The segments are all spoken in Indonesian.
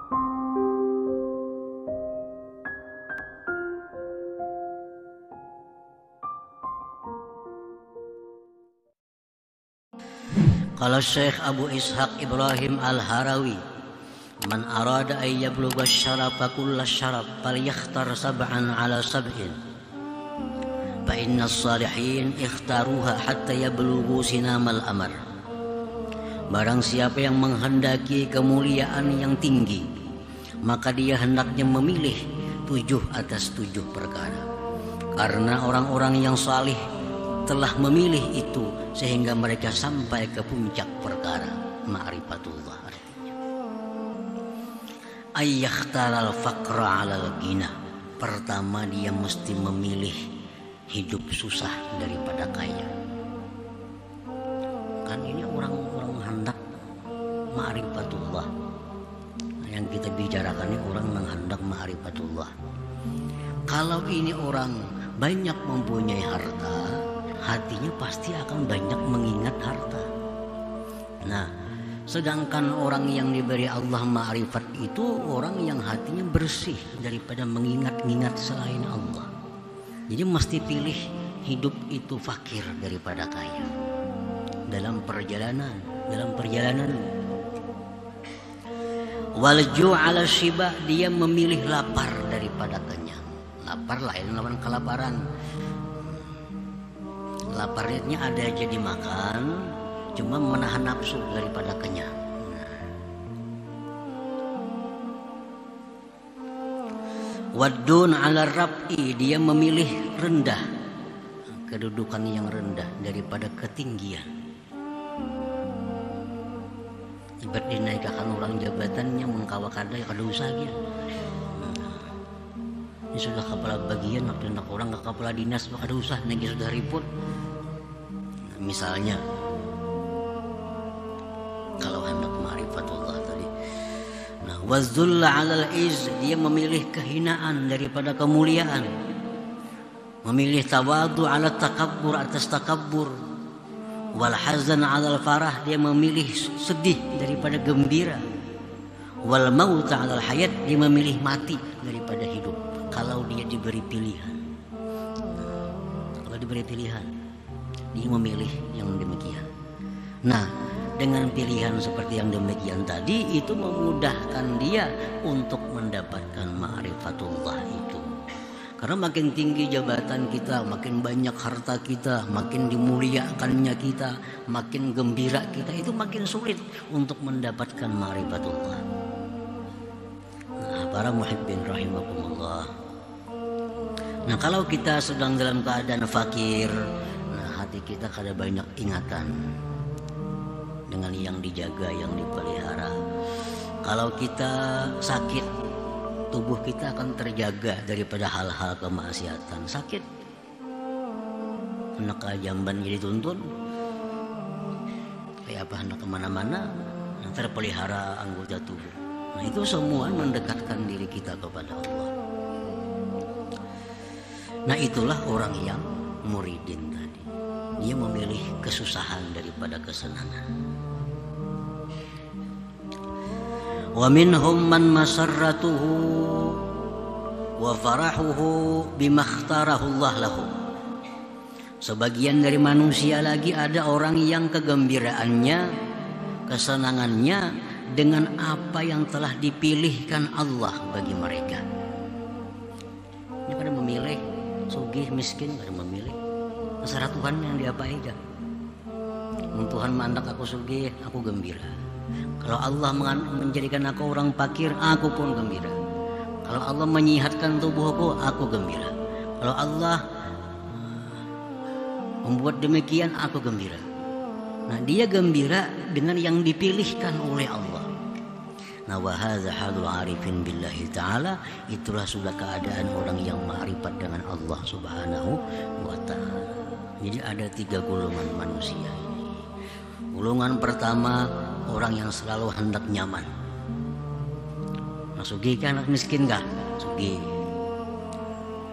Qala Syekh Abu Ishaq Ibrahim Al-Harawi, man arada an yablugha asy-syarafa kulla syaraf falyakhtar sab'an ala sab'in fa inna as-salihin ikhtaruha hatta yablughu sinamal amar. Barang siapa yang menghendaki kemuliaan yang tinggi, maka dia hendaknya memilih 7 atas 7 perkara. Karena orang-orang yang salih telah memilih itu sehingga mereka sampai ke puncak perkara ma'rifatullah. Artinya ayyakhtaral faqra 'alal ghina. Pertama dia mesti memilih hidup susah daripada kaya. Kan ini orang-orang hendak ma'rifatullah. Yang kita bicarakan ini orang menghendak ma'rifatullah. Kalau ini orang banyak mempunyai harta, hatinya pasti akan banyak mengingat harta. Nah, sedangkan orang yang diberi Allah ma'rifat itu orang yang hatinya bersih daripada mengingat-ingat selain Allah. Jadi mesti pilih hidup itu fakir daripada kaya. Dalam perjalanan wal ju'ala syiba, dia memilih lapar daripada kenyang. Lapar lain lawan kelaparan. Laparnya ada aja dimakan, cuma menahan nafsu daripada kenyang. Waddun ala rab'i, dia memilih rendah, kedudukan yang rendah daripada ketinggian. Ibarat dinaikkan orang jabatannya mengkawakada ya kada usah dia. Ini sudah kepala bagian, nak orang ke kepala dinas kada usah, nanti sudah ribut. Misalnya kalau hendak ma'rifatullah tadi. Nah, wazulla 'alal iz, dia memilih kehinaan daripada kemuliaan. Memilih tawadu 'ala takabbur, atas takabbur. Wal hazan 'alal farah, dia memilih sedih daripada gembira. Wal maut 'alal hayat, dia memilih mati daripada hidup. Kalau dia diberi pilihan. Kalau diberi pilihan, dia memilih yang demikian. Nah, dengan pilihan seperti yang demikian tadi, itu memudahkan dia untuk mendapatkan ma'rifatullah itu. Karena makin tinggi jabatan kita, makin banyak harta kita, makin dimuliakannya kita, makin gembira kita, itu makin sulit untuk mendapatkan ma'rifatullah. Nah, para muhibbin rahimakumullah. Nah, kalau kita sedang dalam keadaan fakir, hati kita kada banyak ingatan dengan yang dijaga, yang dipelihara. Kalau kita sakit, tubuh kita akan terjaga daripada hal-hal kemaksiatan. Sakit, hendak jamban jadi tuntun, kayak apa hendak kemana-mana, terpelihara anggota tubuh. Nah, itu semua mendekatkan diri kita kepada Allah. Nah, itulah orang yang muridin tadi. Dia memilih kesusahan daripada kesenangan. Wa minhum man masarratuhu wa farahuhu bima ikhtarahu Allah lahu. Sebagian dari manusia lagi ada orang yang kegembiraannya, kesenangannya dengan apa yang telah dipilihkan Allah bagi mereka. Ini pada memilih sugih miskin, pada memilih terserah Tuhan yang diapai aja. Tuhan mandak aku sugih, aku gembira. Kalau Allah menjadikan aku orang fakir, aku pun gembira. Kalau Allah menyihatkan tubuhku, aku gembira. Kalau Allah membuat demikian, aku gembira. Nah, dia gembira dengan yang dipilihkan oleh Allah. Nah, wa hadza halul arifin billahi ta'ala, itulah sudah keadaan orang yang ma'rifat dengan Allah Subhanahu wa ta'ala. Jadi ada 3 golongan manusia ini. Golongan pertama, orang yang selalu hendak nyaman. Nak sugih kan, nak miskin kah? Sugih.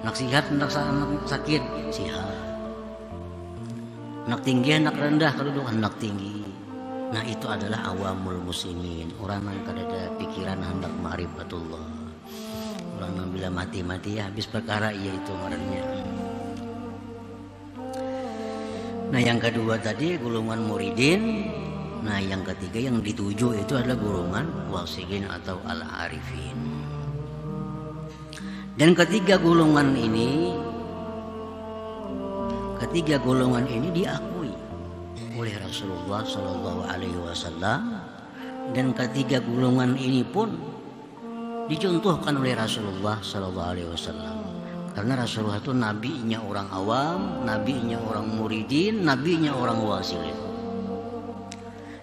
Nak sihat, nak sakit, sihat. Nak tinggi, nak rendah, kedudukan nak tinggi. Nah itu adalah awamul muslimin, orang yang kada pikiran hendak ma'rifatullah. Orang yang bila mati-mati ya habis perkara iya itu marahnya. Nah yang kedua tadi golongan muridin. Nah yang ketiga yang dituju itu adalah golongan wasilin atau al-arifin. Dan ketiga golongan ini diakui oleh Rasulullah Shallallahu Alaihi Wasallam, dan ketiga golongan ini pun dicontohkan oleh Rasulullah Shallallahu Alaihi Wasallam. Karena Rasulullah itu nabinya orang awam, nabinya orang muridin, nabinya orang wasilin.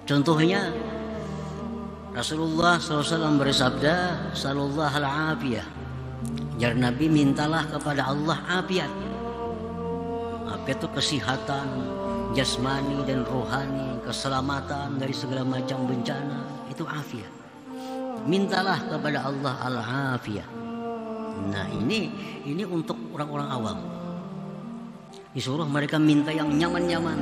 Contohnya Rasulullah SAW bersabda, Sallallahu al-afiyah. Jar Nabi, mintalah kepada Allah afiat. Afiat itu kesehatan jasmani dan rohani, keselamatan dari segala macam bencana, itu afiat. Mintalah kepada Allah al-afiyah. Nah ini untuk orang-orang awam. Disuruh mereka minta yang nyaman-nyaman,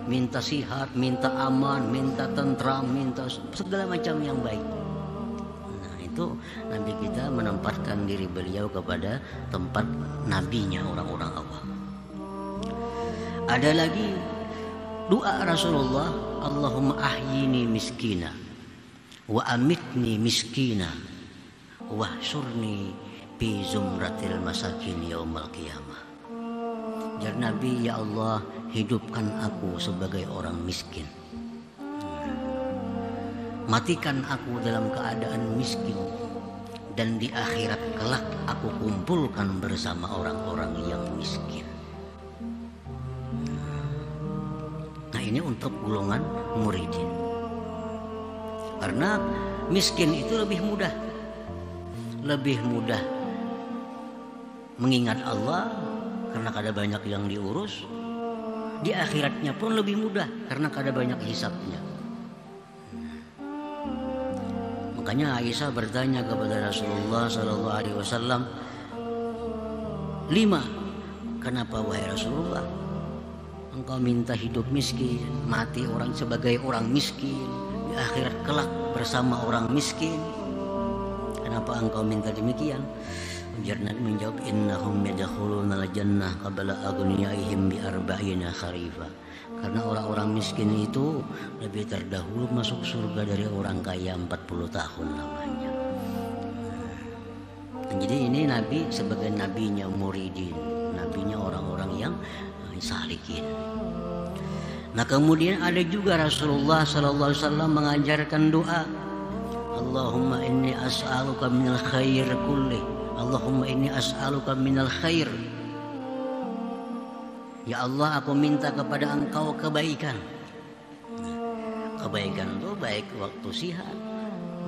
minta sihat, minta aman, minta tentram, minta segala macam yang baik. Nah itu Nabi kita menempatkan diri beliau kepada tempat nabinya orang-orang awam. Ada lagi doa Rasulullah, Allahumma ahyini miskina wa amitni miskina wahsyurni fi zumratil masakin yaumal qiyamah. Jar Nabi, ya Allah, hidupkan aku sebagai orang miskin, matikan aku dalam keadaan miskin, dan di akhirat kelak aku kumpulkan bersama orang-orang yang miskin. Nah ini untuk golongan muridin. Karena miskin itu lebih mudah mengingat Allah karena kada banyak yang diurus. Di akhiratnya pun lebih mudah karena kada banyak hisabnya. Makanya Aisyah bertanya kepada Rasulullah Sallallahu Alaihi Wasallam, 5, kenapa wahai Rasulullah engkau minta hidup miskin, mati orang sebagai orang miskin, di akhirat kelak bersama orang miskin? Kenapa engkau minta demikian? Nabi menjawab, innahum yadkhuluna al-jannah qabla aghniyaihim bi arba'ina kharifa. Karena orang-orang miskin itu lebih terdahulu masuk surga dari orang kaya 40 tahun lamanya. Jadi ini Nabi sebagai nabinya muridin, nabinya orang-orang yang salikin. Nah kemudian ada juga Rasulullah Sallallahu Alaihi Wasallam mengajarkan doa, Allahumma inni as'aluka minal khair kulli, Allahumma inni as'aluka minal khair. Ya Allah, aku minta kepada Engkau kebaikan. Kebaikan itu baik waktu sehat,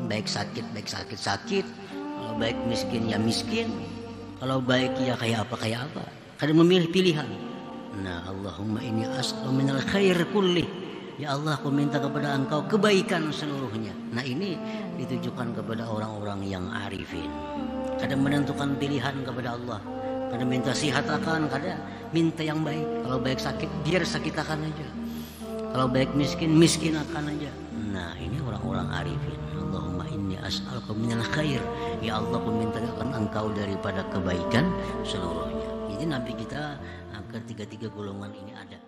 baik sakit sakit, kalau baik miskin ya miskin, kalau baik ya kayak apa. Kadang memilih pilihan. Nah, Allahumma inni as'aluka minal khair kulli. Ya Allah, aku minta kepada Engkau kebaikan seluruhnya. Nah ini ditujukan kepada orang-orang yang arifin. Kadang menentukan pilihan kepada Allah. Kadang minta sihat akan, kadang minta yang baik. Kalau baik sakit, biar sakit akan aja. Kalau baik miskin, miskin akan aja. Nah ini orang-orang arifin. Allahumma inni as'aluka minal khair. Ya Allah, aku minta kepada Engkau daripada kebaikan seluruhnya. Jadi Nabi kita ketiga-tiga golongan ini ada.